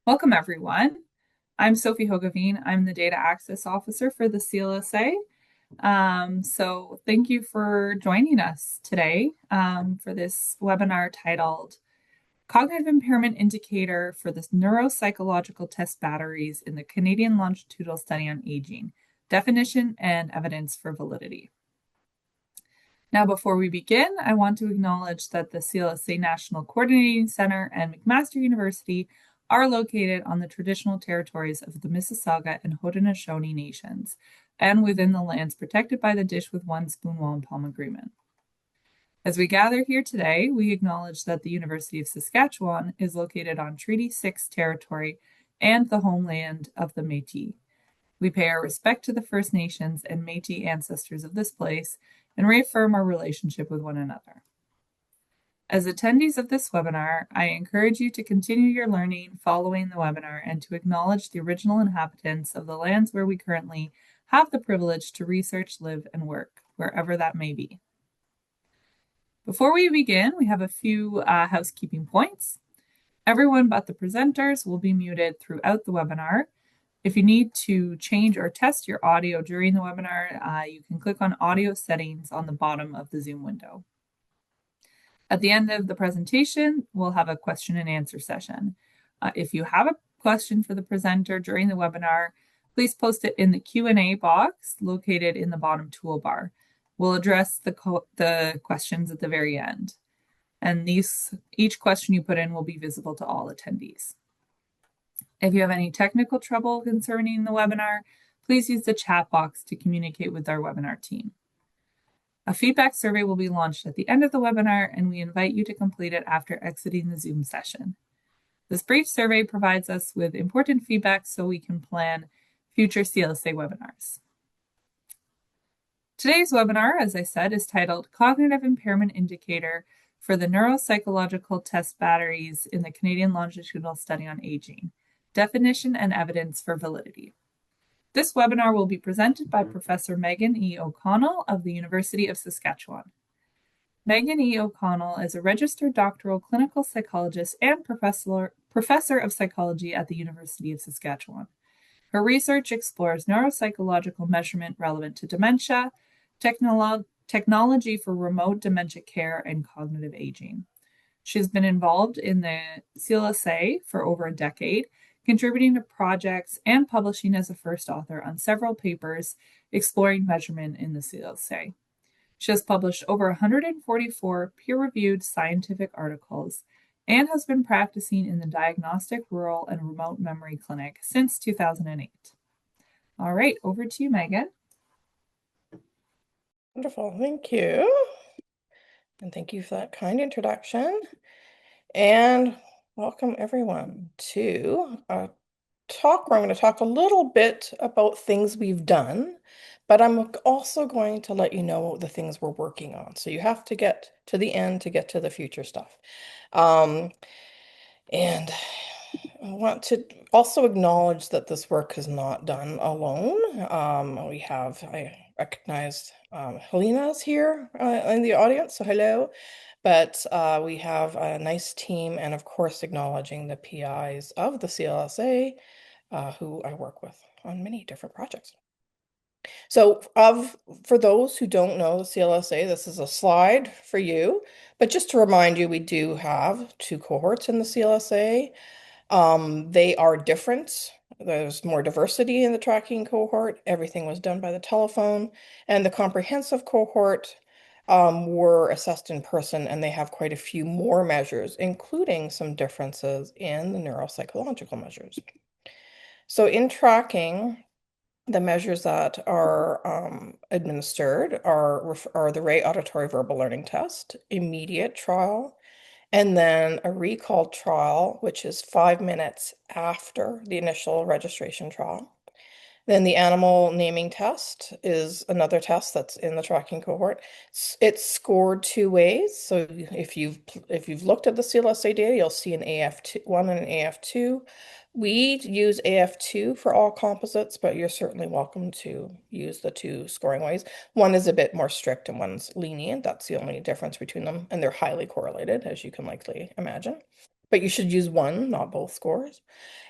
Welcome, everyone. I'm Sophie Hogaveen. I'm the Data Access Officer for the CLSA. So thank you for joining us today for this webinar titled Cognitive Impairment Indicator for the Neuropsychological Test Batteries in the Canadian Longitudinal Study on Aging, Definition and Evidence for Validity. Now, before we begin, I want to acknowledge that the CLSA National Coordinating Center and McMaster University are located on the traditional territories of the Mississauga and Haudenosaunee nations and within the lands protected by the Dish with One Spoon Wampum Agreement. As we gather here today, we acknowledge that the University of Saskatchewan is located on Treaty 6 territory and the homeland of the Métis. We pay our respect to the First Nations and Métis ancestors of this place and reaffirm our relationship with one another. As attendees of this webinar, I encourage you to continue your learning following the webinar and to acknowledge the original inhabitants of the lands where we currently have the privilege to research, live, and work, wherever that may be. Before we begin, we have a few housekeeping points. Everyone but the presenters will be muted throughout the webinar. If you need to change or test your audio during the webinar, you can click on audio settings on the bottom of the Zoom window. At the end of the presentation, we'll have a question and answer session. If you have a question for the presenter during the webinar, please post it in the Q&A box located in the bottom toolbar. We'll address the questions at the very end. And each question you put in will be visible to all attendees. If you have any technical trouble concerning the webinar, please use the chat box to communicate with our webinar team. A feedback survey will be launched at the end of the webinar, and we invite you to complete it after exiting the Zoom session. This brief survey provides us with important feedback so we can plan future CLSA webinars. Today's webinar, as I said, is titled Cognitive Impairment Indicator for the Neuropsychological Test Batteries in the Canadian Longitudinal Study on Aging, Definition and Evidence for Validity. This webinar will be presented by Professor Megan E. O'Connell of the University of Saskatchewan. Megan E. O'Connell is a registered doctoral clinical psychologist and professor of psychology at the University of Saskatchewan. Her research explores neuropsychological measurement relevant to dementia, technology for remote dementia care, and cognitive aging. She's been involved in the CLSA for over a decade, contributing to projects and publishing as a first author on several papers exploring measurement in the CLSA. She has published over 144 peer-reviewed scientific articles and has been practicing in the diagnostic, rural, and remote memory clinic since 2008. All right, over to you, Megan. Wonderful, thank you. And thank you for that kind introduction. And welcome everyone to a talk where I'm going to talk a little bit about things we've done, but I'm also going to let you know the things we're working on. So you have to get to the end to get to the future stuff. And I want to also acknowledge that this work is not done alone. I recognize Helena's here in the audience, so hello. But we have a nice team, and of course acknowledging the PIs of the CLSA, who I work with on many different projects. So for those who don't know the CLSA, this is a slide for you. But just to remind you, we do have 2 cohorts in the CLSA. They are different. There's more diversity in the tracking cohort. Everything was done by the telephone. And the comprehensive cohort were assessed in person, and they have quite a few more measures, including some differences in the neuropsychological measures. So in tracking, the measures that are administered are the Ray Auditory Verbal Learning Test, immediate trial, and then a recall trial, which is 5 minutes after the initial registration trial. Then the animal naming test is another test that's in the tracking cohort. It's scored 2 ways. So if you've looked at the CLSA data, you'll see an AF1 and an AF2. We use AF2 for all composites, but you're certainly welcome to use the 2 scoring ways. One is a bit more strict and one's lenient. That's the only difference between them, and they're highly correlated, as you can likely imagine. but you should use one, not both scores.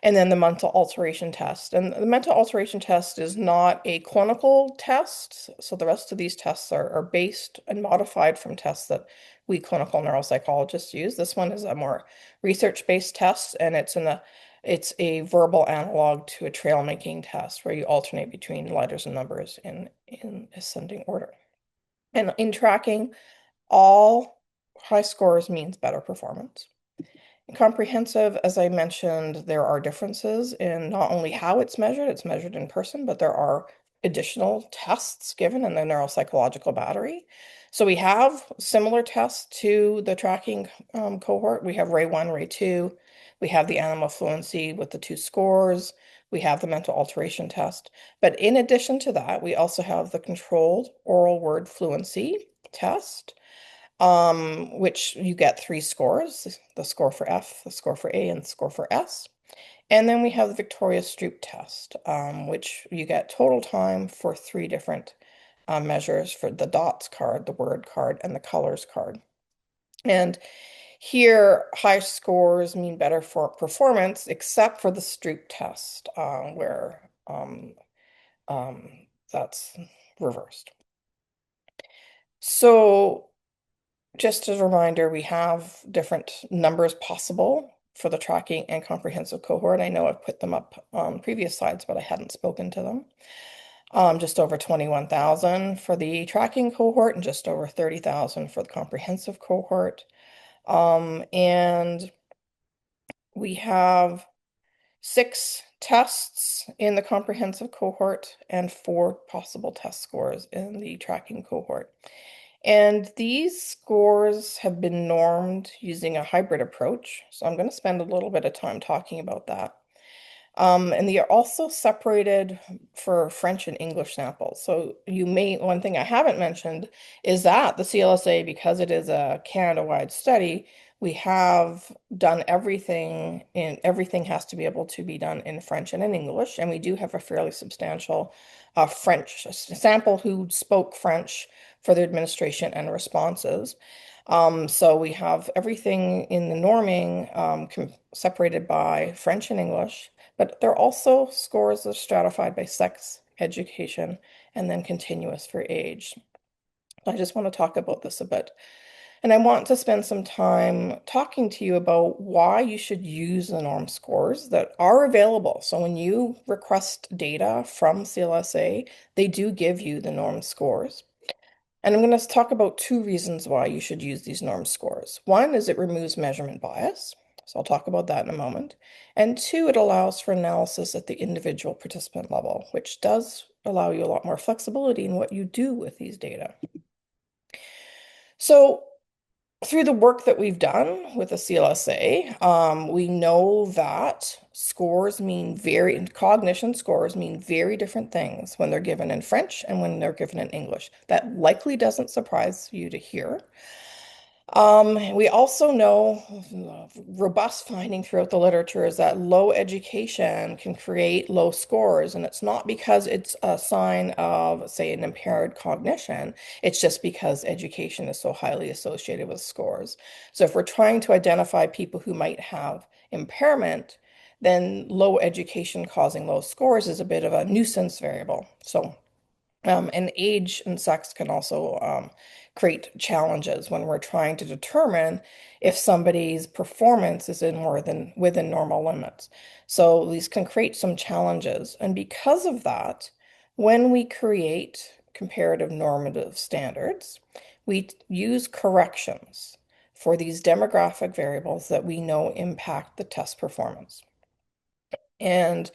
And then the mental alteration test. And the mental alteration test is not a clinical test. So the rest of these tests are based and modified from tests that we clinical neuropsychologists use. This one is a more research-based test, and it's a verbal analog to a trail making test where you alternate between letters and numbers in ascending order. And in tracking, all high scores means better performance. Comprehensive, as I mentioned, there are differences in not only how it's measured in person, but there are additional tests given in the neuropsychological battery. So we have similar tests to the tracking cohort. We have Ray 1, Ray 2. We have the animal fluency with the two scores. We have the mental alteration test. But in addition to that, we also have the controlled oral word fluency test, which you get three scores, the score for F, the score for A, and the score for S. And then we have the Victoria Stroop test, which you get total time for three different measures for the dots card, the word card, and the colors card. And here, high scores mean better for performance, except for the Stroop test, where um, that's reversed. So just as a reminder, we have different numbers possible for the tracking and comprehensive cohort. I know I've put them up on previous slides, but I hadn't spoken to them. Just over 21,000 for the tracking cohort and just over 30,000 for the comprehensive cohort. And we have 6 tests in the comprehensive cohort and 4 possible test scores in the tracking cohort. And these scores have been normed using a hybrid approach. So I'm going to spend a little bit of time talking about that. And they are also separated for French and English samples. So one thing I haven't mentioned is that the CLSA, because it is a Canada-wide study, we have done everything has to be able to be done in French and in English. And we do have a fairly substantial French sample who spoke French for the administration and responses. So we have everything in the norming separated by French and English, but there are also scores that are stratified by sex, education, and then continuous for age. I just want to talk about this a bit. And I want to spend some time talking to you about why you should use the norm scores that are available. So when you request data from CLSA, they do give you the norm scores. And I'm going to talk about 2 reasons why you should use these norm scores. One is it removes measurement bias. So I'll talk about that in a moment. And 2, it allows for analysis at the individual participant level, which does allow you a lot more flexibility in what you do with these data. So through the work that we've done with the CLSA, we know that cognition scores mean very different things when they're given in French and when they're given in English. That likely doesn't surprise you to hear. We also know robust finding throughout the literature is that low education can create low scores, and it's not because it's a sign of, say, an impaired cognition. It's just because education is so highly associated with scores. So if we're trying to identify people who might have impairment, then low education causing low scores is a bit of a nuisance variable. So and age and sex can also create challenges when we're trying to determine if somebody's performance is within normal limits. So these can create some challenges. And because of that, when we create comparative normative standards, we use corrections for these demographic variables that we know impact the test performance. And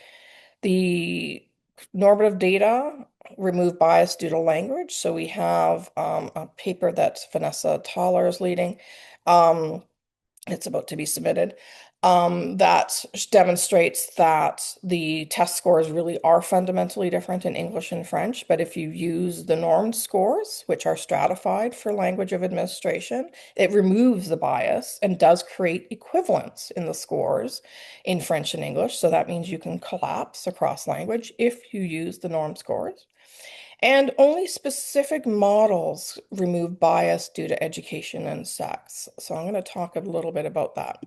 the normative data remove bias due to language. So we have a paper that Vanessa Thaler is leading. It's about to be submitted. That demonstrates that the test scores really are fundamentally different in English and French. But if you use the normed scores, which are stratified for language of administration, it removes the bias and does create equivalence in the scores in French and English. So that means you can collapse across language if you use the norm scores. And only specific models remove bias due to education and sex. So I'm going to talk a little bit about that.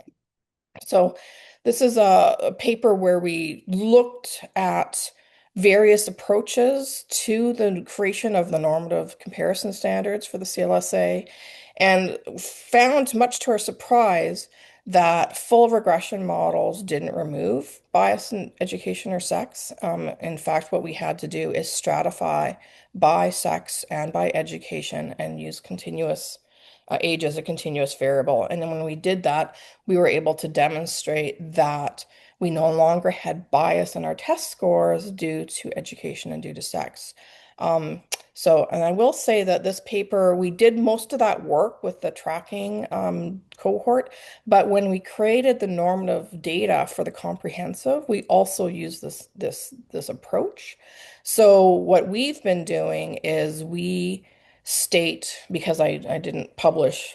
So this is a paper where we looked at various approaches to the creation of the normative comparison standards for the CLSA and found, much to our surprise, that full regression models didn't remove bias in education or sex. In fact, what we had to do is stratify by sex and by education and use continuous age as a continuous variable. And then when we did that, we were able to demonstrate that we no longer had bias in our test scores due to education and due to sex. Um, and I will say that this paper, we did most of that work with the tracking cohort, but when we created the normative data for the comprehensive, we also used this approach. So what we've been doing is we state, because I didn't publish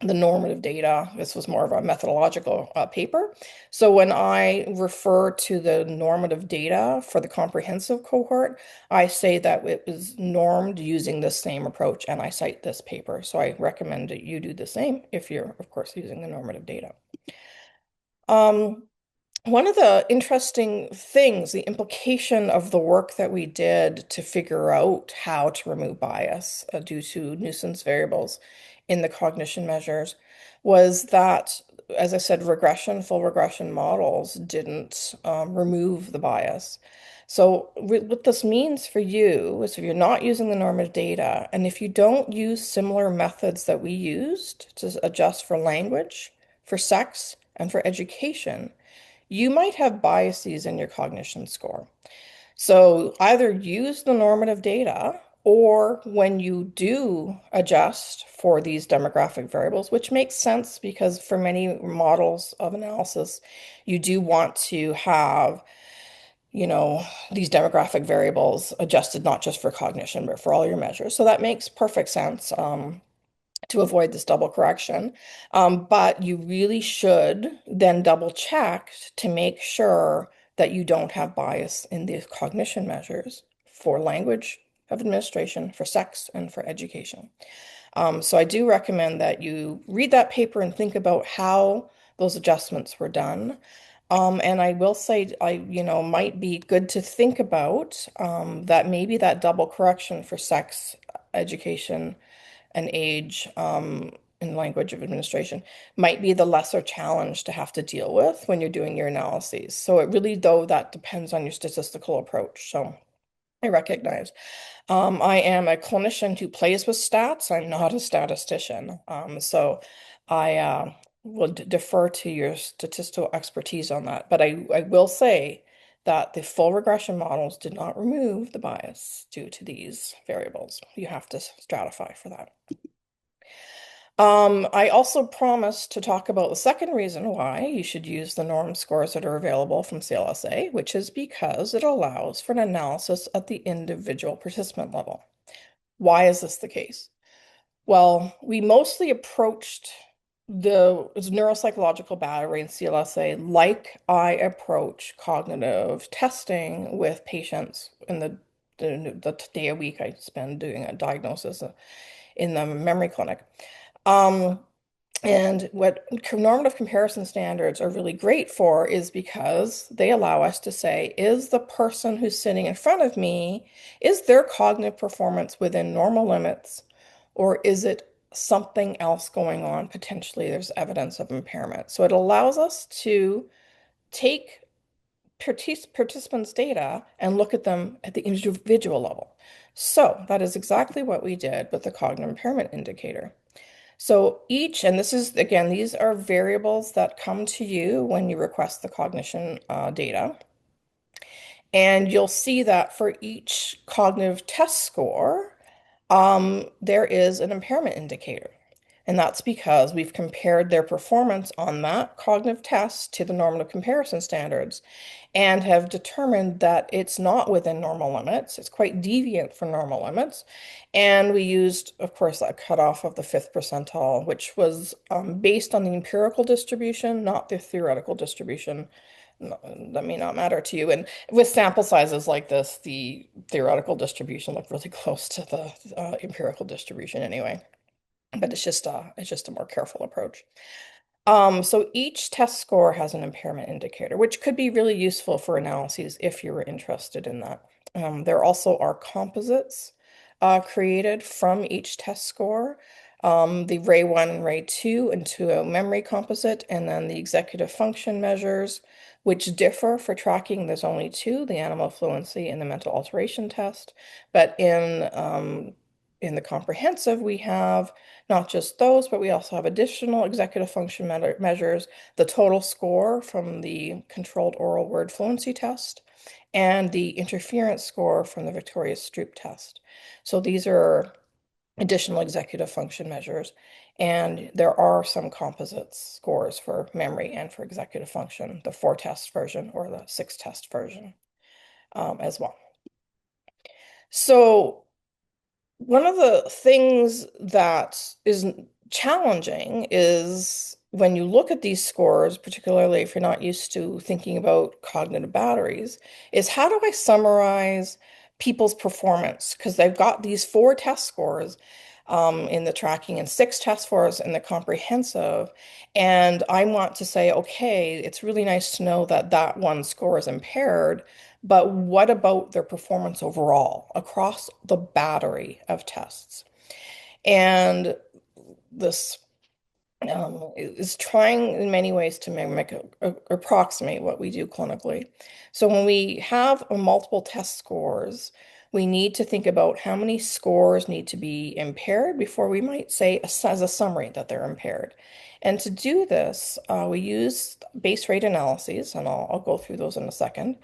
the normative data. This was more of a methodological paper. So when I refer to the normative data for the comprehensive cohort, I say that it was normed using the same approach, and I cite this paper. So I recommend that you do the same if you're, of course, using the normative data. Um, One of the interesting things, the implication of the work that we did to figure out how to remove bias due to nuisance variables in the cognition measures was that, as I said, full regression models didn't remove the bias. So what this means for you is if you're not using the normative data, and if you don't use similar methods that we used to adjust for language, for sex, and for education, you might have biases in your cognition score. So either use the normative data, or when you do adjust for these demographic variables, which makes sense because for many models of analysis, you do want to have, these demographic variables adjusted not just for cognition, but for all your measures. So that makes perfect sense. To avoid this double correction. But you really should then double check to make sure that you don't have bias in the cognition measures for language of administration, for sex, and for education. So I do recommend that you read that paper and think about how those adjustments were done. And I will say, might be good to think about that maybe that double correction for sex, education, and age in language of administration might be the lesser challenge to have to deal with when you're doing your analyses. So it really, though, that depends on your statistical approach. So I recognize. I am a clinician who plays with stats. I'm not a statistician. So I will defer to your statistical expertise on that. But I will say that the full regression models did not remove the bias due to these variables. You have to stratify for that. I also promised to talk about the second reason why you should use the norm scores that are available from CLSA, which is because it allows for an analysis at the individual participant level. Why is this the case? Well, we mostly approached the neuropsychological battery in CLSA like I approach cognitive testing with patients in the day a week I spend doing a diagnosis in the memory clinic. Um, and what normative comparison standards are really great for is because they allow us to say, is the person who's sitting in front of me, is their cognitive performance within normal limits, or is it something else going on? Potentially, there's evidence of impairment. So it allows us to take participants' data and look at them at the individual level. So that is exactly what we did with the cognitive impairment indicator. So and this is, again, these are variables that come to you when you request the cognition data. And you'll see that for each cognitive test score, there is an impairment indicator. And that's because we've compared their performance on that cognitive test to the normative comparison standards and have determined that it's not within normal limits. It's quite deviant from normal limits. And we used, of course, a cutoff of the fifth percentile, which was based on the empirical distribution, not the theoretical distribution. That may not matter to you. And with sample sizes like this, the theoretical distribution looked really close to the empirical distribution anyway. But it's just a more careful approach. So each test score has an impairment indicator, which could be really useful for analyses if you were interested in that. There also are composites created from each test score. The Ray 1 and Ray 2 into a memory composite, and then the executive function measures, which differ for tracking. There's only two, the animal fluency and the mental alteration test. But in the comprehensive, we have not just those, but we also have additional executive function measures, the total score from the controlled oral word fluency test, and the interference score from the Victoria Stroop test. So these are additional executive function measures. And there are some composite scores for memory and for executive function, the 4-test version or the 6-test version as well. So one of the things that is challenging is when you look at these scores, particularly if you're not used to thinking about cognitive batteries, is how do I summarize people's performance? Because they've got these 4-test scores in the tracking and 6 test scores in the comprehensive. And I want to say, okay, it's really nice to know that that one score is impaired. But what about their performance overall across the battery of tests? And this is trying in many ways to mimic, approximate what we do clinically. So when we have multiple test scores, we need to think about how many scores need to be impaired before we might say as a summary that they're impaired. And to do this, we use base rate analyses, and I'll go through those in a second.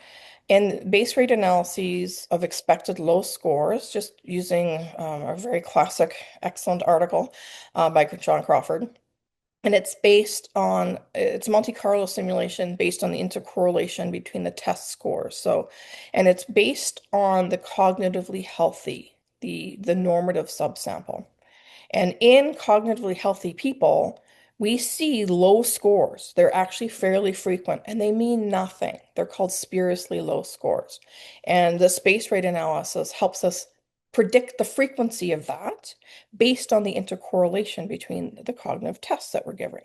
And base rate analyses of expected low scores, just using a very classic, excellent article by John Crawford. And it's Monte Carlo simulation based on the intercorrelation between the test scores. So, and it's based on the cognitively healthy, the normative subsample. And in cognitively healthy people, we see low scores. They're actually fairly frequent and they mean nothing. They're called spuriously low scores. And the space rate analysis helps us predict the frequency of that based on the intercorrelation between the cognitive tests that we're giving.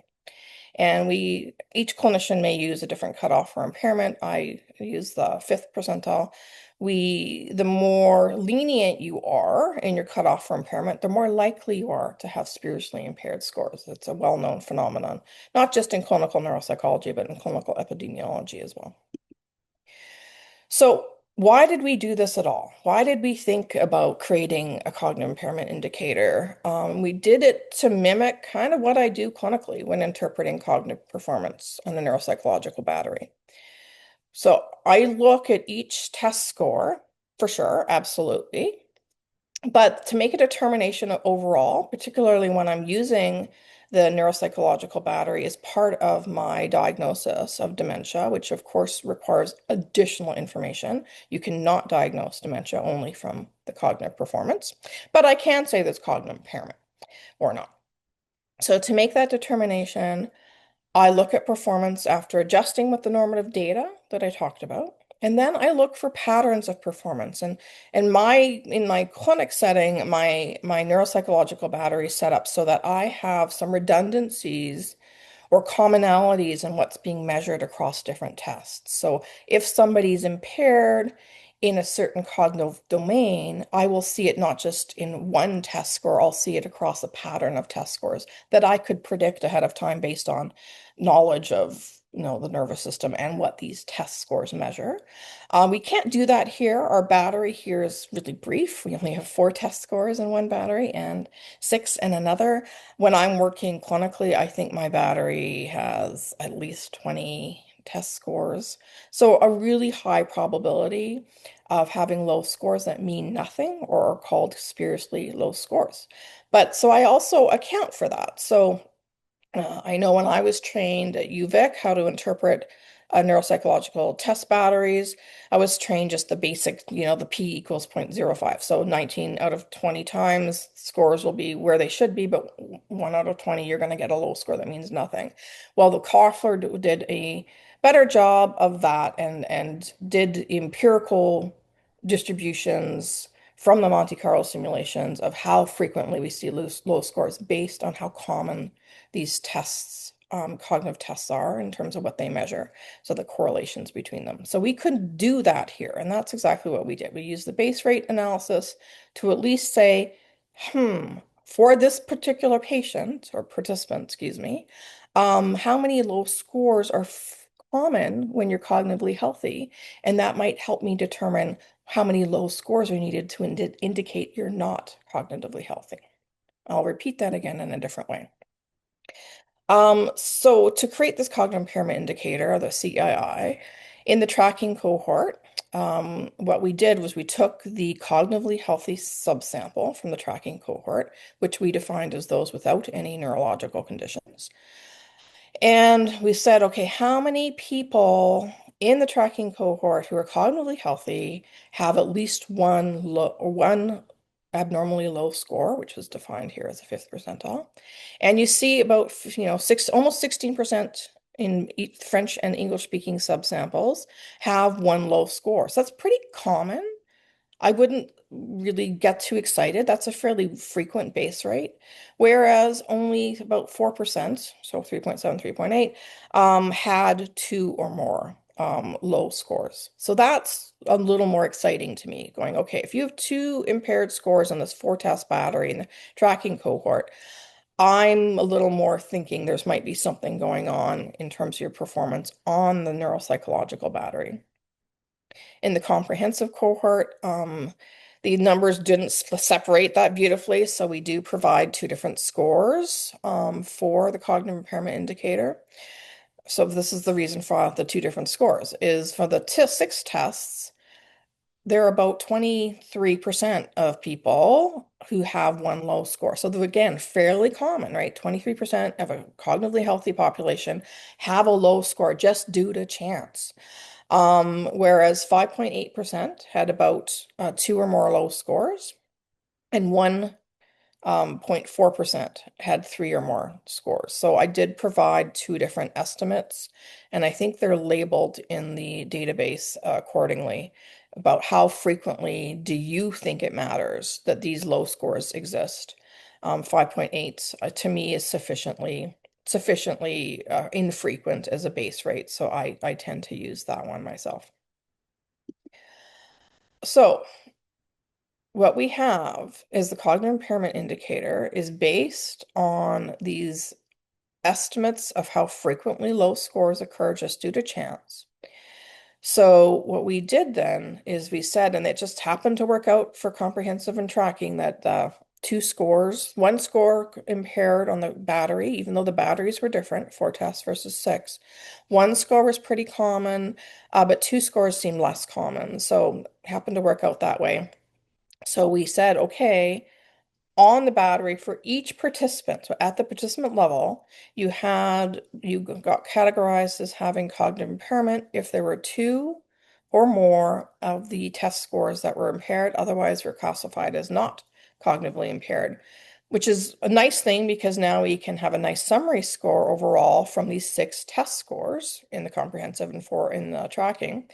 And each clinician may use a different cutoff for impairment. I use the fifth percentile. The more lenient you are in your cutoff for impairment, the more likely you are to have spiritually impaired scores. It's a well-known phenomenon, not just in clinical neuropsychology, but in clinical epidemiology as well. So why did we do this at all? Why did we think about creating a cognitive impairment indicator? We did it to mimic kind of what I do clinically when interpreting cognitive performance on a neuropsychological battery. So I look at each test score for sure, absolutely. But to make a determination overall, particularly when I'm using the neuropsychological battery as part of my diagnosis of dementia, which of course requires additional information. You cannot diagnose dementia only from the cognitive performance, but I can say there's cognitive impairment or not. So to make that determination, I look at performance after adjusting with the normative data that I talked about. And then I look for patterns of performance. And in my clinic setting, my neuropsychological battery is set up so that I have some redundancies or commonalities in what's being measured across different tests. So if somebody's impaired in a certain cognitive domain, I will see it not just in one test score, I'll see it across a pattern of test scores that I could predict ahead of time based on knowledge of the nervous system and what these test scores measure. We can't do that here. Our battery here is really brief. We only have 4 test scores in one battery and 6 in another. When I'm working clinically, I think my battery has at least 20 test scores. So a really high probability of having low scores that mean nothing or are called spuriously low scores. But so I also account for that. So I know when I was trained at UVic how to interpret neuropsychological test batteries, I was trained just the basic, the P equals 0.05. So 19 out of 20 times scores will be where they should be, but 1 out of 20, you're going to get a low score that means nothing. Well, the Crawford did a better job of that and did empirical distributions from the Monte Carlo simulations of how frequently we see low scores based on how common these tests cognitive tests are in terms of what they measure, so the correlations between them. So we could do that here, and that's exactly what we did. We used the base rate analysis to at least say, for this particular patient or participant, excuse me, how many low scores are common when you're cognitively healthy? And that might help me determine how many low scores are needed to indicate you're not cognitively healthy. I'll repeat that again in a different way. So to create this cognitive impairment indicator, the CII, in the tracking cohort, what we did was we took the cognitively healthy subsample from the tracking cohort, which we defined as those without any neurological conditions. And we said, okay, how many people in the tracking cohort who are cognitively healthy have at least one abnormally low score, which was defined here as a fifth percentile. And you see about, almost 16% in French and English speaking subsamples have one low score. So that's pretty common. I wouldn't really get too excited. That's a fairly frequent base rate, whereas only about 4%, so 3.7, 3.8, had two or more low scores. So that's a little more exciting to me, going, okay, if you have two impaired scores on this four-test battery in the tracking cohort, I'm a little more thinking there's might be something going on in terms of your performance on the neuropsychological battery. In the comprehensive cohort, the numbers didn't separate that beautifully, so we do provide two different scores for the cognitive impairment indicator. So this is the reason for the two different scores, is for the six tests, there are about 23% of people who have one low score. So again, fairly common, right? 23% of a cognitively healthy population have a low score just due to chance. Whereas 5.8% had about two or more low scores, and 1.4% had three or more scores. So I did provide two different estimates, and I think they're labeled in the database accordingly about how frequently do you think it matters that these low scores exist. 5.8 to me is sufficiently infrequent as a base rate, so I tend to use that one myself. So what we have is the cognitive impairment indicator is based on these estimates of how frequently low scores occur just due to chance. So what we did then is we said, and it just happened to work out for comprehensive and tracking, that two scores, one score impaired on the battery, even though the batteries were different, four tests versus six. One score was pretty common, but two scores seemed less common. So it happened to work out that way. So we said, okay, on the battery for each participant, so at the participant level, you got categorized as having cognitive impairment if there were two or more of the test scores that were impaired, otherwise were classified as not cognitively impaired, which is a nice thing because now we can have a nice summary score overall from these six test scores in the comprehensive and four in the tracking.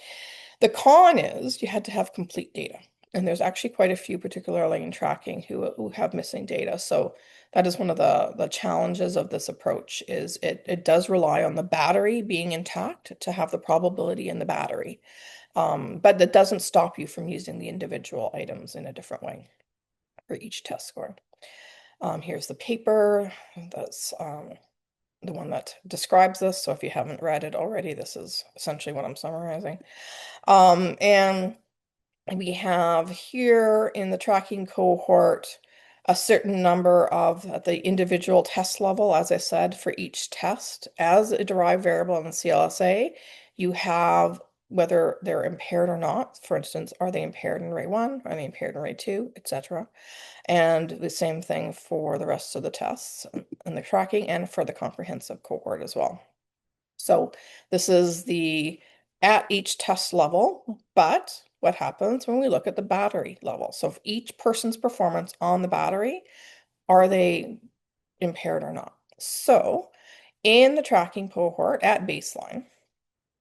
The con is you had to have complete data. And there's actually quite a few, particularly in tracking, who have missing data. So that is one of the challenges of this approach is it does rely on the battery being intact to have the probability in the battery. But that doesn't stop you from using the individual items in a different way for each test score. Here's the paper. That's the one that describes this. So if you haven't read it already, this is essentially what I'm summarizing. And we have here in the tracking cohort a certain number of at the individual test level, as I said, for each test. As a derived variable in the CLSA, you have whether they're impaired or not. For instance, are they impaired in ray 1? Are they impaired in ray 2, etc. And the same thing for the rest of the tests in the tracking and for the comprehensive cohort as well. So this is the at each test level, but what happens when we look at the battery level? So if each person's performance on the battery, are they impaired or not? So in the tracking cohort at baseline,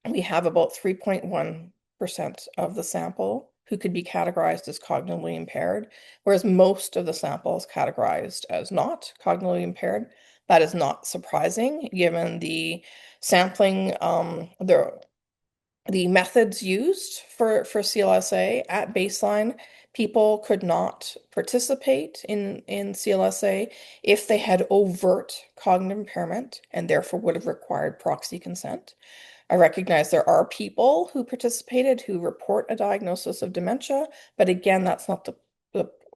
we have about 3.1% of the sample who could be categorized as cognitively impaired, whereas most of the sample is categorized as not cognitively impaired. That is not surprising given the sampling, the methods used for CLSA at baseline. People could not participate in CLSA if they had overt cognitive impairment and therefore would have required proxy consent. I recognize there are people who participated who report a diagnosis of dementia, but again, that's not the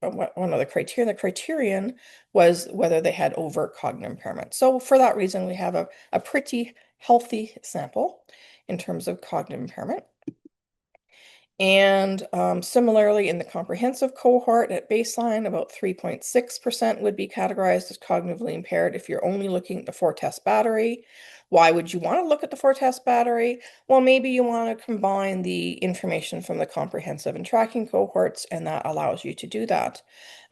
one of the criteria. The criterion was whether they had overt cognitive impairment. So for that reason, we have a pretty healthy sample in terms of cognitive impairment. And similarly, in the comprehensive cohort at baseline, about 3.6% would be categorized as cognitively impaired if you're only looking at the four-test battery. Why would you want to look at the four-test battery? Well, maybe you want to combine the information from the comprehensive and tracking cohorts, and that allows you to do that.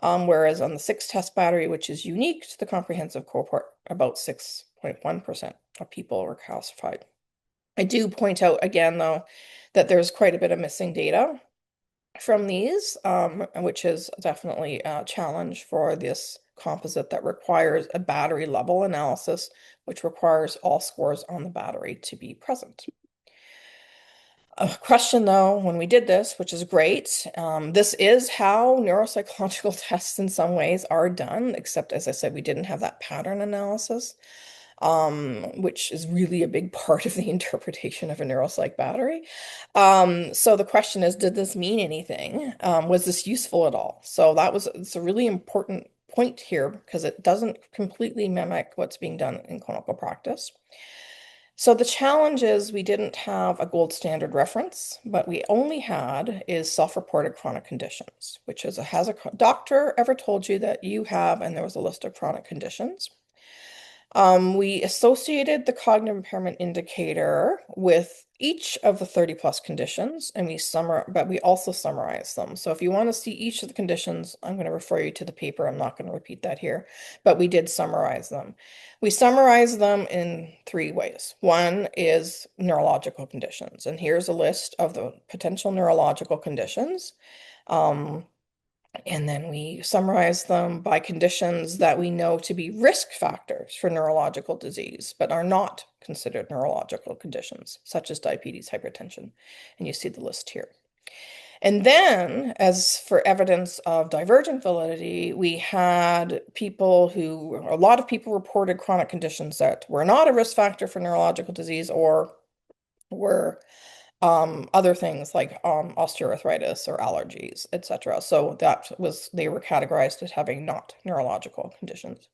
Whereas on the six-test battery, which is unique to the comprehensive cohort, about 6.1% of people were classified. I do point out again, though, that there's quite a bit of missing data from these, which is definitely a challenge for this composite that requires a battery level analysis, which requires all scores on the battery to be present. A question though, when we did this, which is great, this is how neuropsychological tests in some ways are done, except as I said, we didn't have that pattern analysis, which is really a big part of the interpretation of a neuropsych battery. So the question is, did this mean anything? Was this useful at all? So it's a really important point here because it doesn't completely mimic what's being done in clinical practice. So the challenge is we didn't have a gold standard reference, but we only had is self-reported chronic conditions, which is has a doctor ever told you that you have, and there was a list of chronic conditions. We associated the cognitive impairment indicator with each of the 30 plus conditions, and but we also summarized them. So if you want to see each of the conditions, I'm going to refer you to the paper. I'm not going to repeat that here, but we did summarize them. We summarize them in three ways. One is neurological conditions, and here's a list of the potential neurological conditions. And then we summarize them by conditions that we know to be risk factors for neurological disease, but are not considered neurological conditions, such as diabetes, hypertension. And you see the list here. And then, as for evidence of divergent validity, we had a lot of people reported chronic conditions that were not a risk factor for neurological disease or were other things like osteoarthritis or allergies, etc. So they were categorized as having not neurological conditions.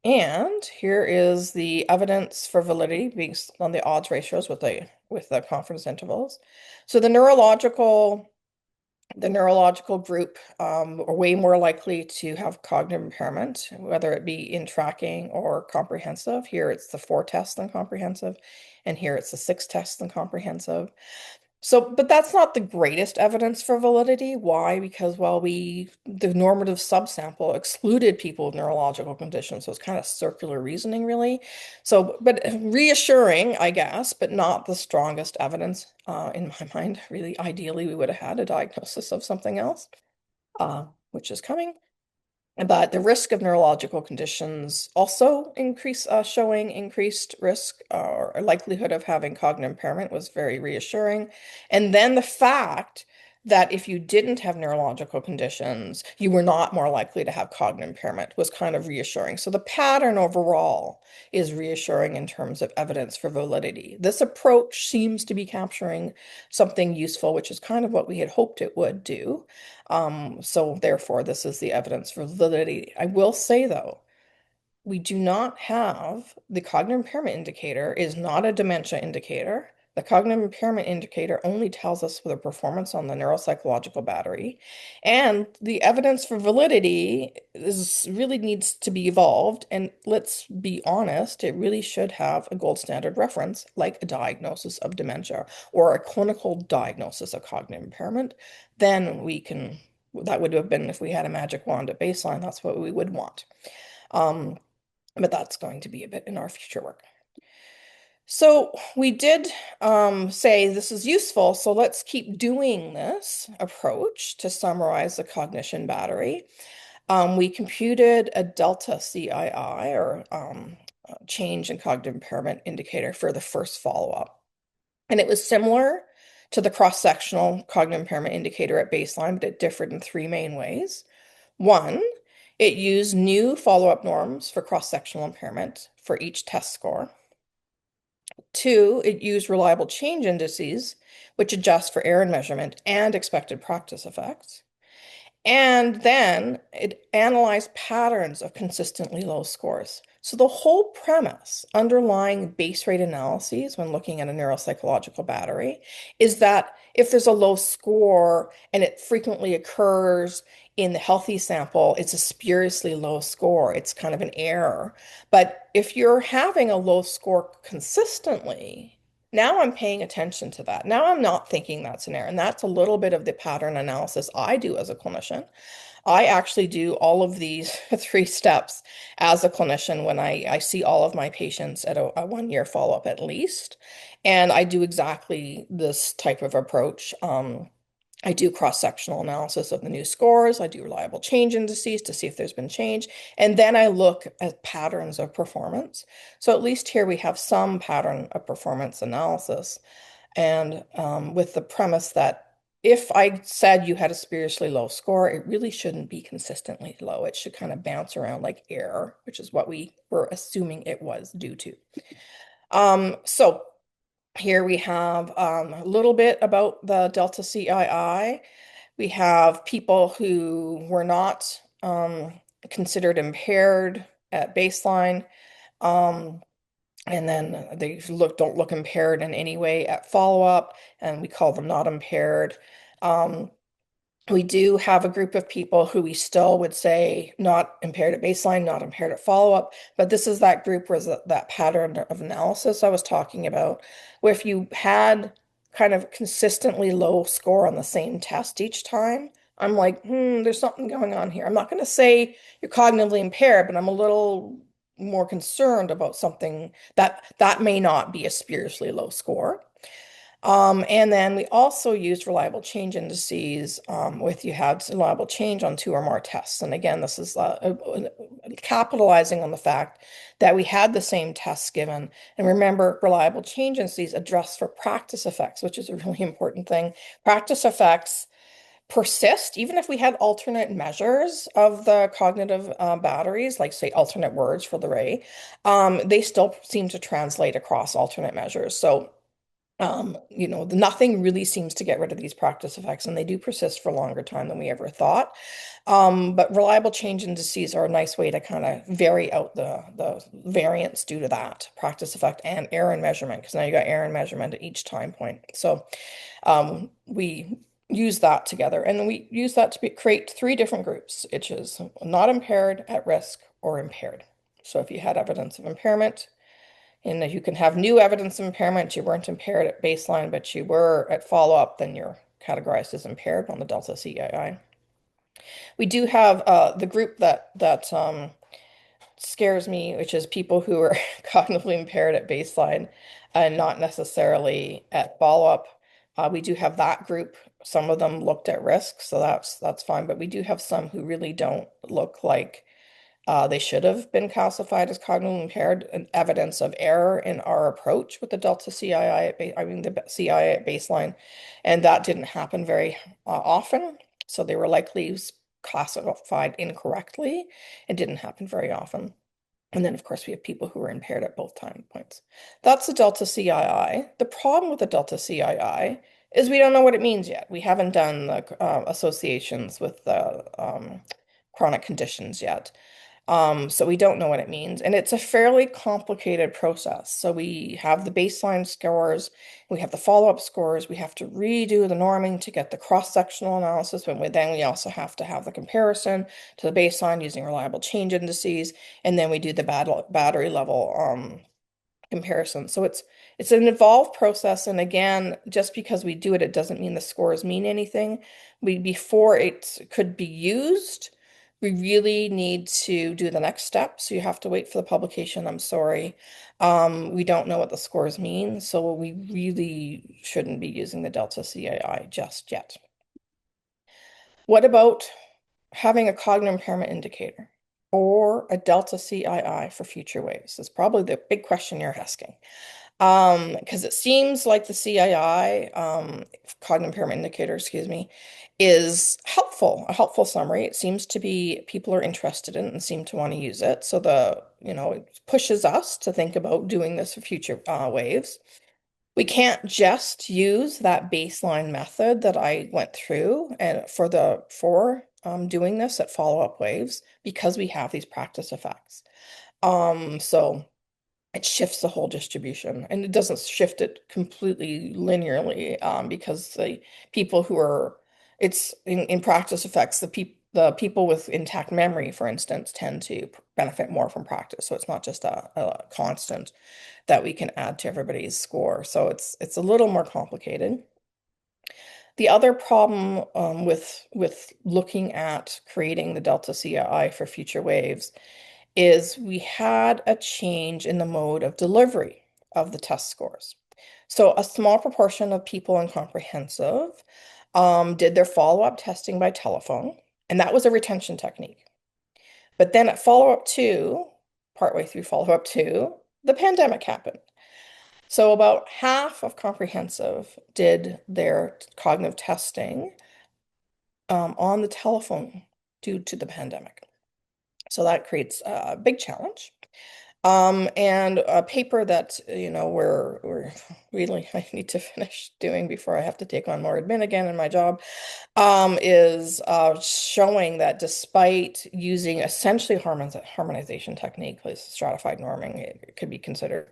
And here is the evidence for validity based on the odds ratios with the confidence intervals. So the neurological group are way more likely to have cognitive impairment, whether it be in tracking or comprehensive. Here it's the four tests and comprehensive, and here it's the six tests and comprehensive. So, but that's not the greatest evidence for validity. Why? Because, well, the normative subsample excluded people with neurological conditions. So it's kind of circular reasoning, really. So, but reassuring, I guess, but not the strongest evidence in my mind. Really, ideally, we would have had a diagnosis of something else, which is coming. But the risk of neurological conditions also showing increased risk or likelihood of having cognitive impairment was very reassuring. And then the fact that if you didn't have neurological conditions, you were not more likely to have cognitive impairment was kind of reassuring. So the pattern overall is reassuring in terms of evidence for validity. This approach seems to be capturing something useful, which is kind of what we had hoped it would do. So therefore, this is the evidence for validity. I will say, though, we do not have the cognitive impairment indicator is not a dementia indicator. The cognitive impairment indicator only tells us the performance on the neuropsychological battery. And the evidence for validity really needs to be evolved. And let's be honest, it really should have a gold standard reference, like a diagnosis of dementia or a clinical diagnosis of cognitive impairment. Then that would have been if we had a magic wand at baseline, that's what we would want. But that's going to be a bit in our future work. So we did say this is useful, so let's keep doing this approach to summarize the cognition battery. We computed a delta CII, or change in cognitive impairment indicator, for the first follow-up. And it was similar to the cross-sectional cognitive impairment indicator at baseline, but it differed in three main ways. One, it used new follow-up norms for cross-sectional impairment for each test score. Two, it used reliable change indices, which adjust for error in measurement and expected practice effects. And then it analyzed patterns of consistently low scores. So the whole premise underlying base rate analyses when looking at a neuropsychological battery is that if there's a low score and it frequently occurs in the healthy sample, it's a spuriously low score. It's kind of an error. But if you're having a low score consistently, now I'm paying attention to that. Now I'm not thinking that's an error. And that's a little bit of the pattern analysis I do as a clinician. I actually do all of these three steps as a clinician when I see all of my patients at a 1 year follow-up at least. And I do exactly this type of approach. I do cross-sectional analysis of the new scores. I do reliable change indices to see if there's been change. And then I look at patterns of performance. So at least here we have some pattern of performance analysis. And with the premise that if I said you had a spuriously low score, it really shouldn't be consistently low. It should kind of bounce around like air, which is what we were assuming it was due to. So here we have a little bit about the delta CII. We have people who were not considered impaired at baseline. Um, and then they don't look impaired in any way at follow-up, and we call them not impaired. Um, we do have a group of people who we still would say not impaired at baseline, not impaired at follow-up, but this is that group where that pattern of analysis I was talking about, where if you had kind of consistently low score on the same test each time, I'm like, there's something going on here. I'm not going to say you're cognitively impaired, but I'm a little more concerned about something that may not be a spuriously low score. And then we also used reliable change indices with you had reliable change on two or more tests. And again, this is capitalizing on the fact that we had the same tests given. And remember, reliable change indices adjust for practice effects, which is a really important thing. Practice effects persist even if we had alternate measures of the cognitive batteries, like say alternate words for the ray. They still seem to translate across alternate measures. So nothing really seems to get rid of these practice effects, and they do persist for a longer time than we ever thought. But reliable change indices are a nice way to kind of vary out the variance due to that practice effect and error in measurement, because now you got error in measurement at each time point. So we use that together, and then we use that to create three different groups, which is not impaired, at risk, or impaired. So if you had evidence of impairment, and if you can have new evidence of impairment, you weren't impaired at baseline, but you were at follow-up, then you're categorized as impaired on the delta CII. We do have the group that scares me, which is people who are cognitively impaired at baseline and not necessarily at follow-up. We do have that group. Some of them looked at risk, so that's fine. But we do have some who really don't look like they should have been classified as cognitively impaired, and evidence of error in our approach with the delta CII the CII at baseline, and that didn't happen very often. So they were likely classified incorrectly. It didn't happen very often. And then, of course, we have people who are impaired at both time points. That's the delta CII. The problem with the delta CII is we don't know what it means yet. We haven't done the associations with the chronic conditions yet. So we don't know what it means. And it's a fairly complicated process. So we have the baseline scores, we have the follow-up scores, we have to redo the norming to get the cross-sectional analysis, but then we also have to have the comparison to the baseline using reliable change indices, and then we do the battery level comparison. So it's an involved process, and again, just because we do it, it doesn't mean the scores mean anything. Before it could be used, we really need to do the next step. So you have to wait for the publication. I'm sorry. We don't know what the scores mean, so we really shouldn't be using the delta CII just yet. What about having a cognitive impairment indicator or a delta CII for future waves is probably the big question you're asking. Because it seems like the CII, cognitive impairment indicator, excuse me, is helpful, a helpful summary. It seems to be people are interested in it and seem to want to use it. So it pushes us to think about doing this for future waves. We can't just use that baseline method that I went through and for doing this at follow-up waves because we have these practice effects. So it shifts the whole distribution and it doesn't shift it completely linearly because the people who are it's in practice effects the people with intact memory, for instance, tend to benefit more from practice. So it's not just a constant that we can add to everybody's score. So it's a little more complicated. The other problem with looking at creating the delta CI for future waves is we had a change in the mode of delivery of the test scores. So a small proportion of people in comprehensive did their follow-up testing by telephone, and that was a retention technique. But then at follow-up two, partway through follow-up two, the pandemic happened. So about half of comprehensive did their cognitive testing on the telephone due to the pandemic. So that creates a big challenge. And a paper that, we're really, I need to finish doing before I have to take on more admin again in my job, is showing that despite using essentially harmonization technique, like stratified norming, it could be considered,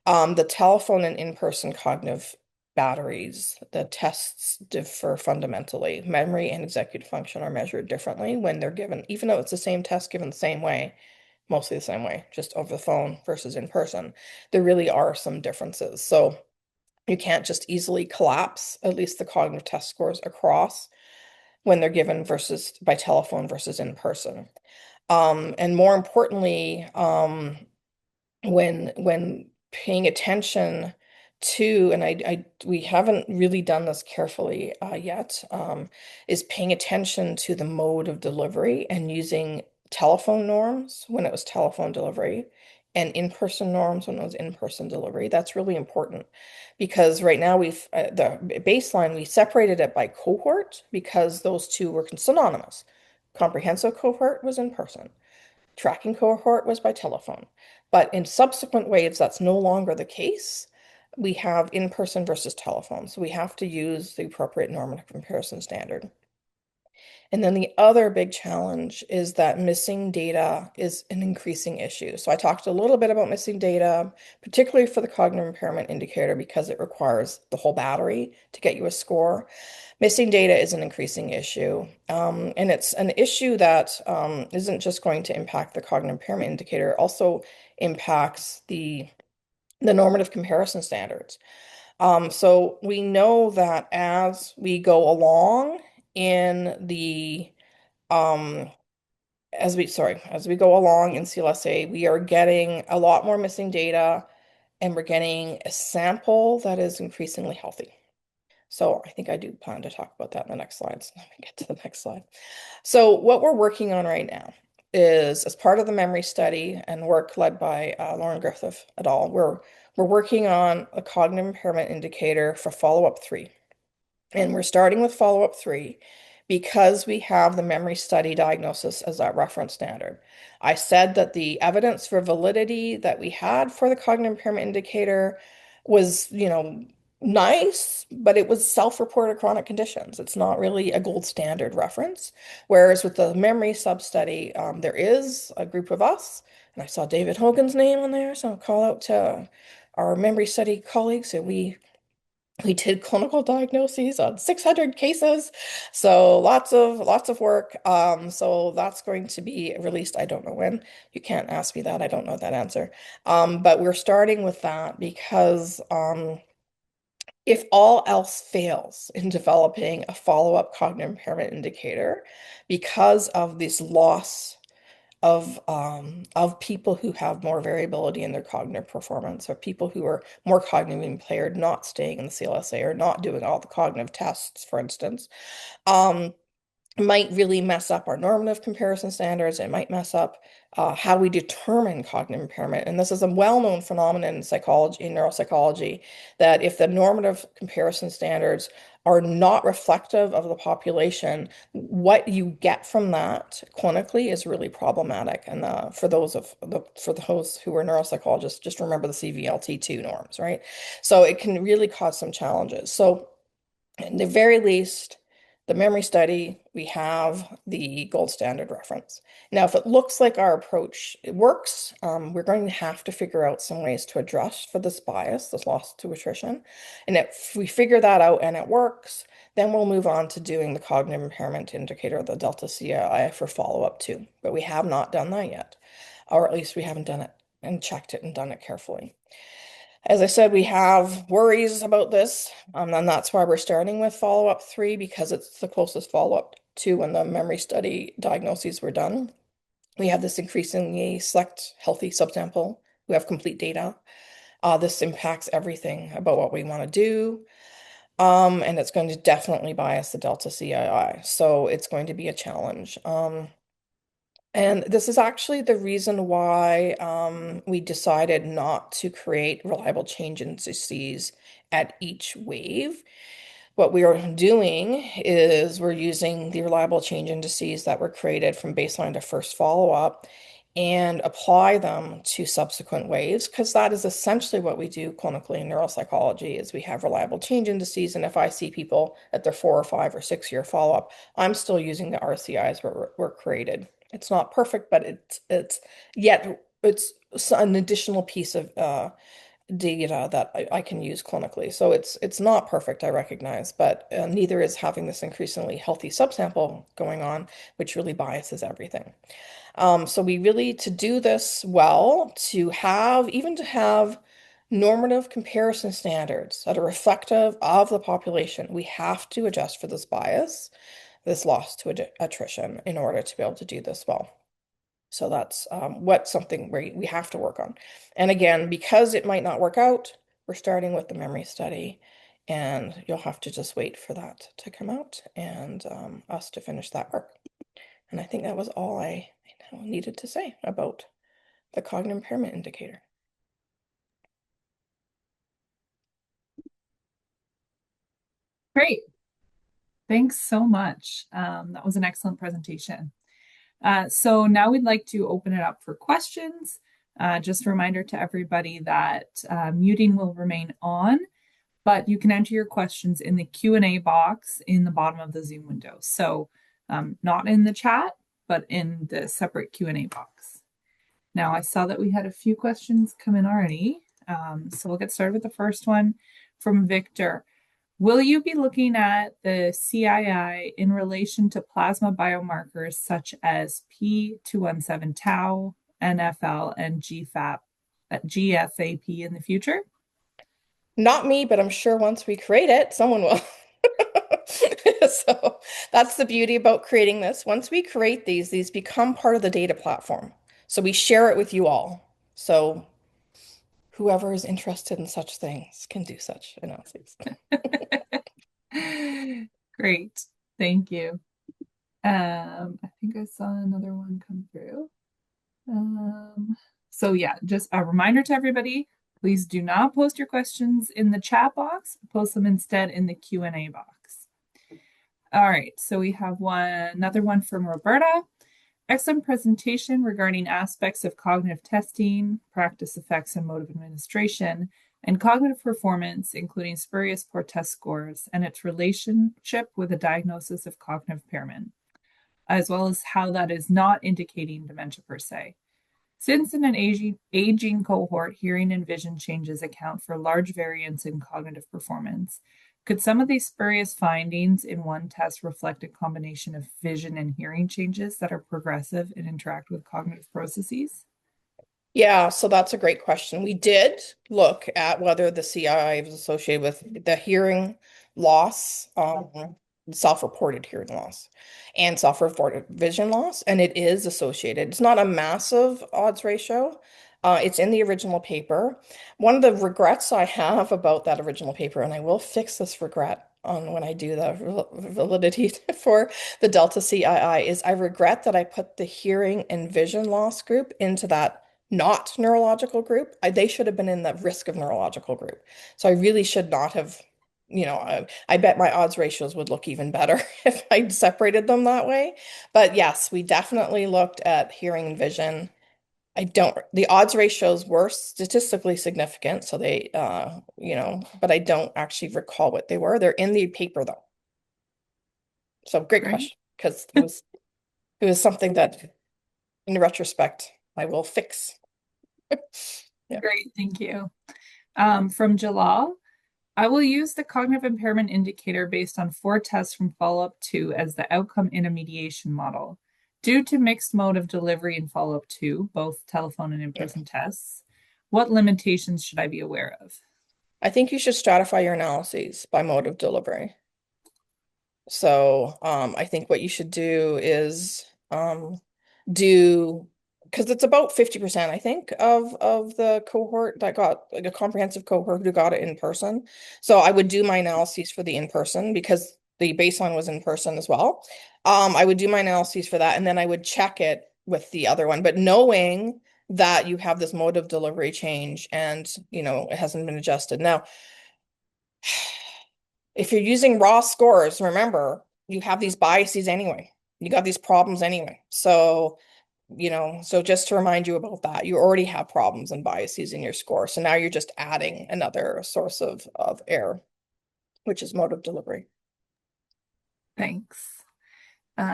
the telephone and in-person cognitive batteries, the tests differ fundamentally. Memory and executive function are measured differently when they're given, even though it's the same test given the same way, mostly the same way, just over the phone versus in person. There really are some differences. So you can't just easily collapse at least the cognitive test scores across when they're given versus by telephone versus in person. And more importantly, when paying attention to, and we haven't really done this carefully yet, is paying attention to the mode of delivery and using telephone norms when it was telephone delivery and in-person norms when it was in-person delivery. That's really important because right now the baseline, we separated it by cohort because those two were synonymous. Comprehensive cohort was in person. Tracking cohort was by telephone. But in subsequent waves, that's no longer the case. We have in-person versus telephone. So we have to use the appropriate normative comparison standard. And then the other big challenge is that missing data is an increasing issue. So I talked a little bit about missing data, particularly for the cognitive impairment indicator, because it requires the whole battery to get you a score. Missing data is an increasing issue. And it's an issue that isn't just going to impact the cognitive impairment indicator, it also impacts the normative comparison standards. So we know that as we go along in the um, as we go along in CLSA, we are getting a lot more missing data and we're getting a sample that is increasingly healthy. So I think I do plan to talk about that in the next slide. So let me get to the next slide. So what we're working on right now is as part of the memory study and work led by Lauren Griffith et al. We're working on a cognitive impairment indicator for follow-up 3. And we're starting with follow-up 3 because we have the memory study diagnosis as our reference standard. I said that the evidence for validity that we had for the cognitive impairment indicator was, nice, but it was self-reported chronic conditions. It's not really a gold standard reference. Whereas with the memory sub-study, there is a group of us, and I saw David Hogan's name on there, so I'll call out to our memory study colleagues. And we did clinical diagnoses on 600 cases, so lots of work. So that's going to be released. I don't know when. You can't ask me that. I don't know that answer. But we're starting with that because if all else fails in developing a follow-up cognitive impairment indicator, because of this loss of people who have more variability in their cognitive performance, or people who are more cognitively impaired, not staying in the CLSA or not doing all the cognitive tests, for instance, um, might really mess up our normative comparison standards. It might mess up how we determine cognitive impairment. And this is a well-known phenomenon in psychology, in neuropsychology, that if the normative comparison standards are not reflective of the population, what you get from that clinically is really problematic. And for those who are neuropsychologists, just remember the CVLT2 norms, right? So it can really cause some challenges. So at the very least, the memory study, we have the gold standard reference. Now, if it looks like our approach it works, we're going to have to figure out some ways to adjust for this bias, this loss to attrition. And if we figure that out and it works, then we'll move on to doing the cognitive impairment indicator, the delta CI for follow-up too. But we have not done that yet, or at least we haven't done it and checked it and done it carefully. As I said, we have worries about this, and that's why we're starting with follow-up 3 because it's the closest follow-up to when the memory study diagnoses were done. We have this increasingly select healthy subsample who have complete data. This impacts everything about what we want to do, and it's going to definitely bias the delta CII, so it's going to be a challenge. And this is actually the reason why we decided not to create reliable change indices at each wave. What we are doing is we're using the reliable change indices that were created from baseline to first follow-up and apply them to subsequent waves, because that is essentially what we do clinically in neuropsychology is we have reliable change indices. And if I see people at their 4 or 5 or 6 year follow-up, I'm still using the RCIs that were created. It's not perfect, but it's an additional piece of data that I can use clinically. So it's not perfect, I recognize, but neither is having this increasingly healthy subsample going on, which really biases everything. So we really, to do this well, even to have normative comparison standards that are reflective of the population, we have to adjust for this bias, this loss to attrition in order to be able to do this well. So that's something we have to work on. And again, because it might not work out, we're starting with the memory study, and you'll have to just wait for that to come out and us to finish that work. And I think that was all I needed to say about the cognitive impairment indicator. Great. Thanks so much. That was an excellent presentation. So now we'd like to open it up for questions. Just a reminder to everybody that muting will remain on, but you can enter your questions in the Q&A box in the bottom of the Zoom window. So not in the chat, but in the separate Q&A box. Now I saw that we had a few questions come in already. So we'll get started with the first one from Victor. Will you be looking at the CII in relation to plasma biomarkers such as P217 tau, NFL, and GFAP in the future? Not me, but I'm sure once we create it, someone will. So that's the beauty about creating this. Once we create these become part of the data platform. So we share it with you all. So whoever is interested in such things can do such analyses. Great. Thank you. I think I saw another one come through. So yeah, just a reminder to everybody, please do not post your questions in the chat box. Post them instead in the Q&A box. All right, so we have another one from Roberta. Excellent presentation regarding aspects of cognitive testing, practice effects, and mode of administration, and cognitive performance, including spurious poor test scores and its relationship with a diagnosis of cognitive impairment, as well as how that is not indicating dementia per se. Since in an aging cohort, hearing and vision changes account for large variance in cognitive performance, could some of these spurious findings in one test reflect a combination of vision and hearing changes that are progressive and interact with cognitive processes? Yeah, so that's a great question. We did look at whether the CI was associated with the hearing loss, self-reported hearing loss, and self-reported vision loss, and it is associated. It's not a massive odds ratio. It's in the original paper. One of the regrets I have about that original paper, and I will fix this regret, on when I do the validity for the Delta CII is I regret that I put the hearing and vision loss group into that not neurological group. They should have been in the risk of neurological group. So I really should not have, I bet my odds ratios would look even better if I'd separated them that way. But yes, we definitely looked at hearing and vision. The odds ratios were statistically significant, so but I don't actually recall what they were. They're in the paper though. So great Great. question, because it was something that in retrospect I will fix. Yeah. Great. Thank you. From Jalal, I will use the cognitive impairment indicator based on 4 tests from follow-up 2 as the outcome intermediation model. Due to mixed mode of delivery in follow-up 2, both telephone and Yeah. in-person tests, what limitations should I be aware of? I think you should stratify your analyses by mode of delivery. So I think what you should do is do because it's about 50%, I think, of the cohort that got like a comprehensive cohort who got it in person. So I would do my analyses for the in person because the baseline was in person as well. I would do my analyses for that and then I would check it with the other one. But knowing that you have this mode of delivery change and it hasn't been adjusted. Now, if you're using raw scores, remember, you have these biases anyway. You got these problems anyway. So just to remind you about that, you already have problems and biases in your score. So now you're just adding another source of error, which is mode of delivery. Thanks.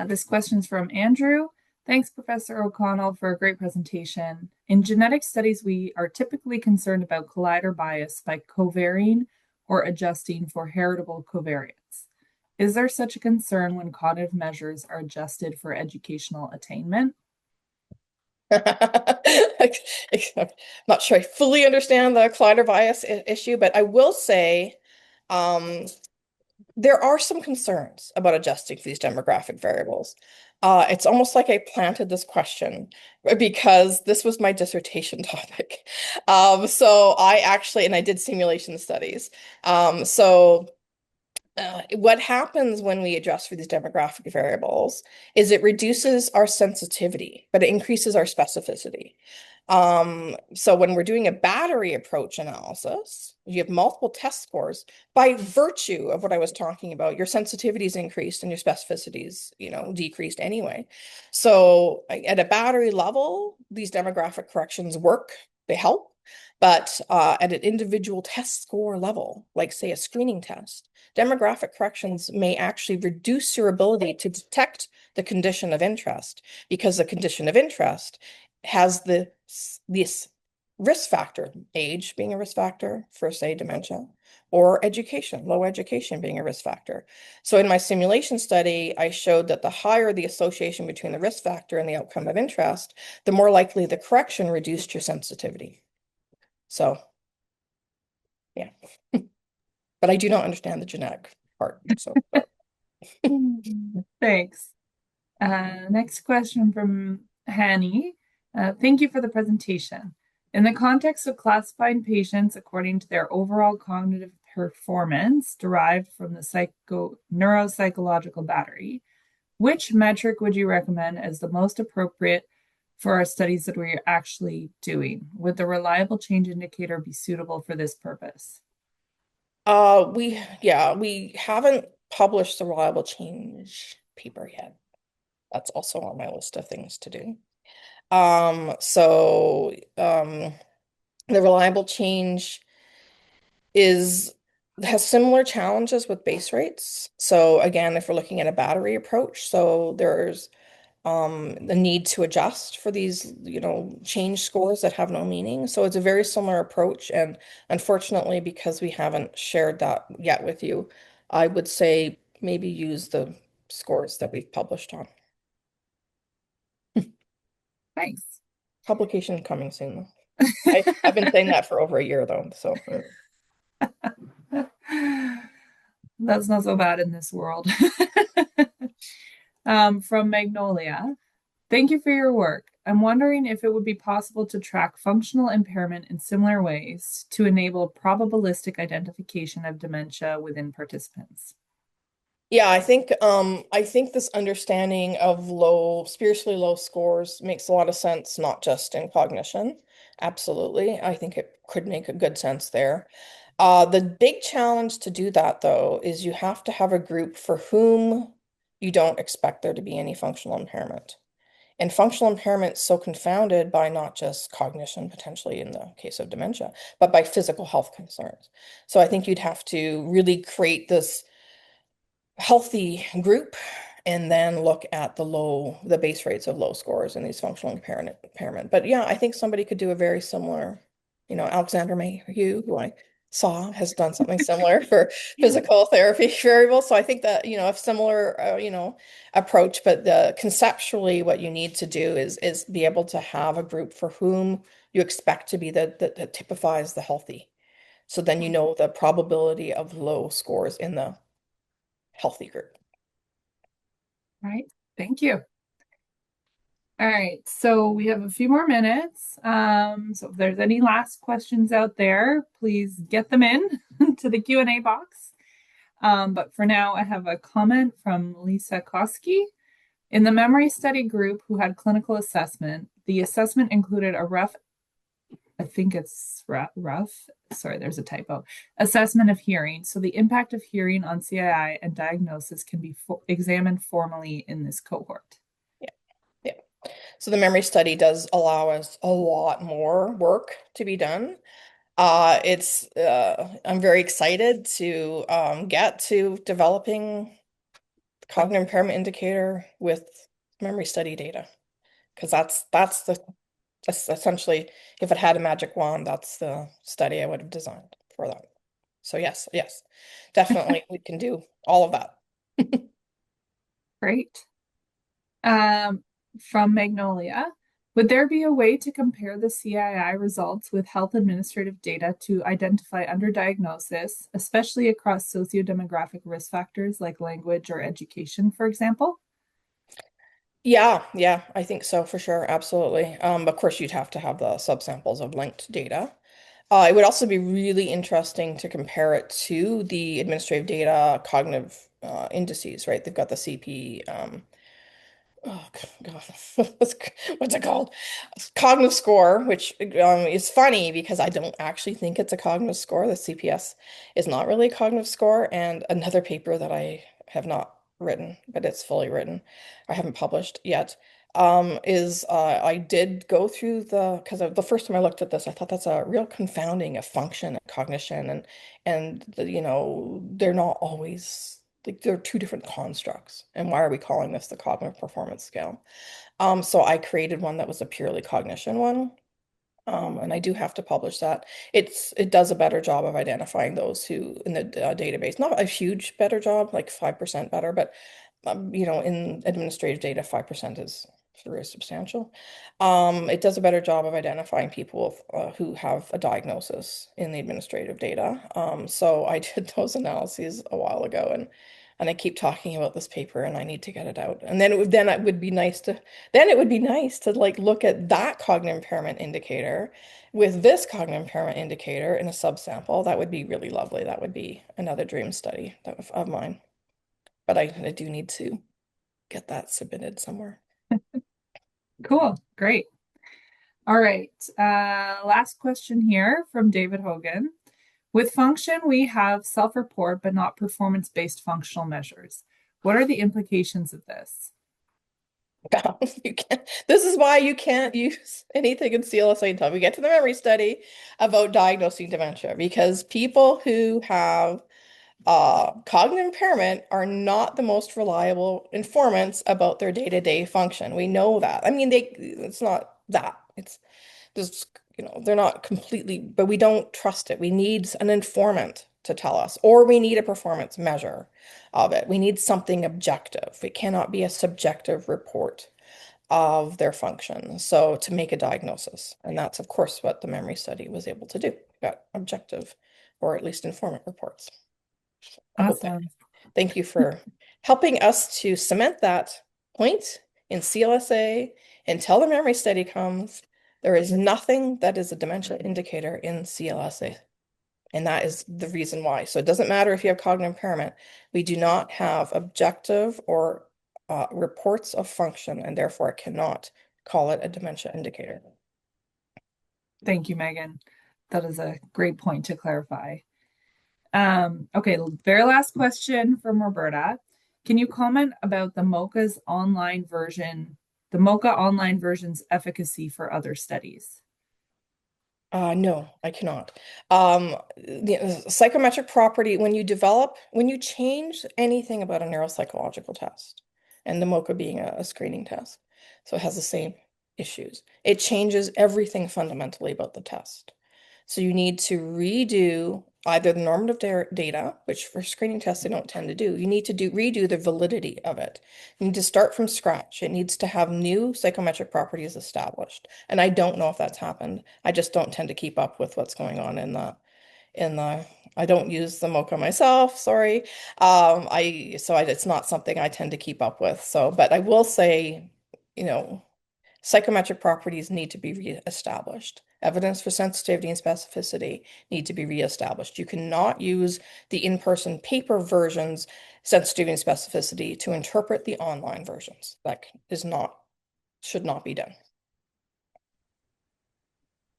This question's from Andrew. Thanks, Professor O'Connell, for a great presentation. In genetic studies, we are typically concerned about collider bias by covarying or adjusting for heritable covariance. Is there such a concern when cognitive measures are adjusted for educational attainment? I'm not sure I fully understand the collider bias issue, but I will say um, there are some concerns about adjusting for these demographic variables. It's almost like I planted this question because this was my dissertation topic. And I did simulation studies. What happens when we adjust for these demographic variables is it reduces our sensitivity, but it increases our specificity. So when we're doing a battery approach analysis, you have multiple test scores. By virtue of what I was talking about, your sensitivity is increased and your specificity is, decreased anyway. So at a battery level, these demographic corrections work, they help. But at an individual test score level, like say a screening test, demographic corrections may actually reduce your ability to detect the condition of interest because the condition of interest has this risk factor, age being a risk factor for, say, dementia, or education, low education being a risk factor. So in my simulation study, I showed that the higher the association between the risk factor and the outcome of interest, the more likely the correction reduced your sensitivity. So, yeah. But I do not understand the genetic part. So, Thanks. Next question from Hanny. Thank you for the presentation. In the context of classifying patients according to their overall cognitive performance derived from the neuropsychological battery, which metric would you recommend as the most appropriate for our studies that we're actually doing? Would the reliable change indicator be suitable for this purpose? we haven't published the reliable change paper yet. That's also on my list of things to do. The reliable change is has similar challenges with base rates. So again, if we're looking at a battery approach, so there's the need to adjust for these, change scores that have no meaning. So it's a very similar approach. And unfortunately, because we haven't shared that yet with you, I would say maybe use the scores that we've published on. Thanks. Publication coming soon, though. I've been saying that for over a year, though. So That's not so bad in this world. From Magnolia. Thank you for your work. I'm wondering if it would be possible to track functional impairment in similar ways to enable probabilistic identification of dementia within participants. Yeah, I think this understanding of spiritually low scores makes a lot of sense, not just in cognition. Absolutely. I think it could make a good sense there. The big challenge to do that though is you have to have a group for whom you don't expect there to be any functional impairment. And functional impairment is so confounded by not just cognition, potentially in the case of dementia, but by physical health concerns. So I think you'd have to really create this healthy group and then look at the base rates of low scores in these functional impairment. But yeah, I think somebody could do a very similar, Alexander Mayhew, who I saw has done something similar for physical therapy variables. So I think that, a similar, approach, but conceptually what you need to do is be able to have a group for whom you expect to be that typifies the healthy. So then you know the probability of low scores in the healthy group. Right. Thank you. All right. So we have a few more minutes. So if there's any last questions out there, please get them in to the Q&A box. But for now, I have a comment from Lisa Koski. In the memory study group who had clinical assessment, the assessment included a rough, I think it's rough, sorry, there's a typo, assessment of hearing. So the impact of hearing on CII and diagnosis can be examined formally in this cohort. Yeah. Yeah. So the memory study does allow us a lot more work to be done. I'm very excited to get to developing cognitive impairment indicator with memory study data because that's essentially if it had a magic wand, that's the study I would have designed for that. So yes, yes, definitely we can do all of that. Great. Um, from Magnolia, would there be a way to compare the CII results with health administrative data to identify underdiagnosis, especially across sociodemographic risk factors like language or education, for example? Yeah, yeah, I think so for sure, absolutely. Of course, you'd have to have the subsamples of linked data. It would also be really interesting to compare it to the administrative data cognitive indices, right? They've got the CP, oh God, what's it called? Cognitive score, which is funny because I don't actually think it's a cognitive score. The CPS is not really a cognitive score. And another paper that I have not written, but it's fully written, I haven't published yet, is I did go through because the first time I looked at this, I thought that's a real confounding of function and cognition, and they're not always like they're two different constructs. And why are we calling this the cognitive performance scale? So I created one that was a purely cognition one. And I do have to publish that. It does a better job of identifying those who in the database. Not a huge better job, like 5% better, but in administrative data, 5% is very substantial. It does a better job of identifying people who have a diagnosis in the administrative data. So I did those analyses a while ago, and I keep talking about this paper, and I need to get it out. And then it would be nice to like look at that cognitive impairment indicator with this cognitive impairment indicator in a subsample. That would be really lovely. That would be another dream study of mine. But I do need to get that submitted somewhere. Cool. Great. All right. Last question here from David Hogan. With function, we have self-report, but not performance-based functional measures. What are the implications of this? You can't, this is why you can't use anything in CLSA until we get to the memory study about diagnosing dementia, because people who have cognitive impairment are not the most reliable informants about their day-to-day function. We know that. I mean, it's not that. It's just, they're not completely, but we don't trust it. We need an informant to tell us, or we need a performance measure of it. We need something objective. It cannot be a subjective report of their function. So to make a diagnosis, and that's of course what the memory study was able to do. Got objective, or at least informant reports. I hope that. Awesome. Thank you for helping us to cement that point in CLSA until the memory study comes. There is nothing that is a dementia indicator in CLSA. And that is the reason why. So it doesn't matter if you have cognitive impairment. We do not have objective or reports of function, and therefore I cannot call it a dementia indicator. Thank you, Megan. That is a great point to clarify. Okay, very last question from Roberta. Can you comment about the MOCA online version's efficacy for other studies? No, I cannot. The psychometric property, when you change anything about a neuropsychological test, and the MOCA being a screening test, so it has the same issues. It changes everything fundamentally about the test. So you need to redo either the normative data, which for screening tests they don't tend to do. You need to redo the validity of it. You need to start from scratch. It needs to have new psychometric properties established. And I don't know if that's happened. I just don't tend to keep up with what's going on in the I don't use the MOCA myself, sorry. It's not something I tend to keep up with. So, but I will say, you know, psychometric properties need to be reestablished. Evidence for sensitivity and specificity need to be reestablished. You cannot use the in-person paper versions, sensitivity and specificity, to interpret the online versions. That should not be done.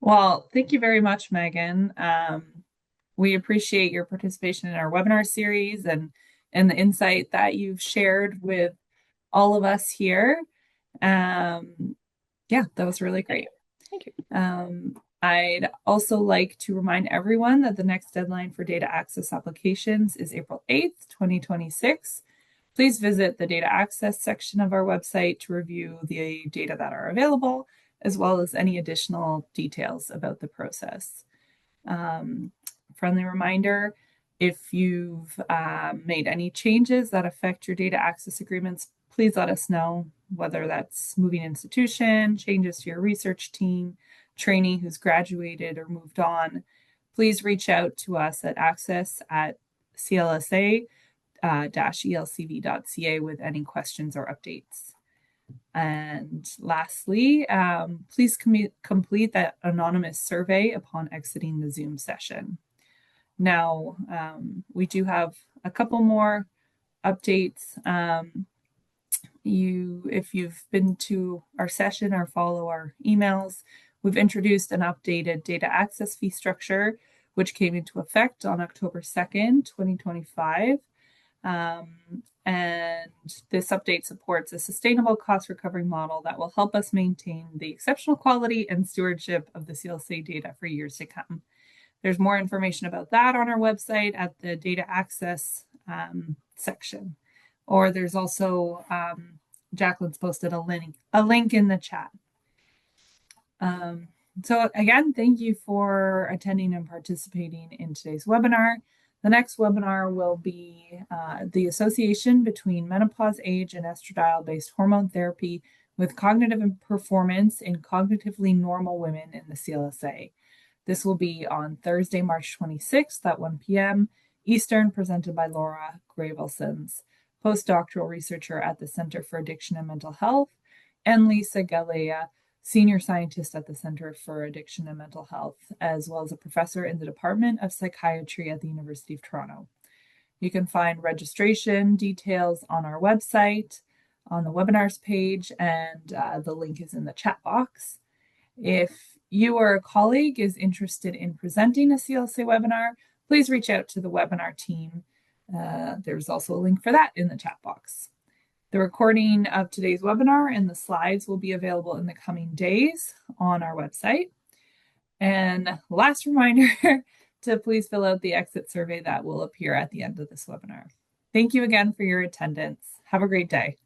Well, thank you very much, Megan. We appreciate your participation in our webinar series and the insight that you've shared with all of us here. Yeah, that was really great. Thank you. I'd also like to remind everyone that the next deadline for data access applications is April 8th, 2026. Please visit the data access section of our website to review the data that are available, as well as any additional details about the process. Friendly reminder, if you've made any changes that affect your data access agreements, please let us know, whether that's moving institution, changes to your research team, trainee who's graduated or moved on. Please reach out to us at access@CLSA-elcv.ca with any questions or updates. And lastly, please complete that anonymous survey upon exiting the Zoom session. Now, we do have a couple more updates. If you've been to our session or follow our emails, we've introduced an updated data access fee structure, which came into effect on October 2nd, 2025. And this update supports a sustainable cost recovery model that will help us maintain the exceptional quality and stewardship of the CLSA data for years to come. There's more information about that on our website at the data access section. Or there's also, Jacqueline's posted a link in the chat. So again, thank you for attending and participating in today's webinar. The next webinar will be the association between menopause age and estradiol-based hormone therapy with cognitive performance in cognitively normal women in the CLSA. This will be on Thursday, March 26th at 1 p.m. Eastern, presented by Laura Gravelsons, postdoctoral researcher at the Center for Addiction and Mental Health, and Lisa Galea, senior scientist at the Center for Addiction and Mental Health, as well as a professor in the Department of Psychiatry at the University of Toronto. You can find registration details on our website, on the webinars page, and the link is in the chat box. If you or a colleague is interested in presenting a CLSA webinar, please reach out to the webinar team. There's also a link for that in the chat box. The recording of today's webinar and the slides will be available in the coming days on our website. And last reminder to please fill out the exit survey that will appear at the end of this webinar. Thank you again for your attendance. Have a great day.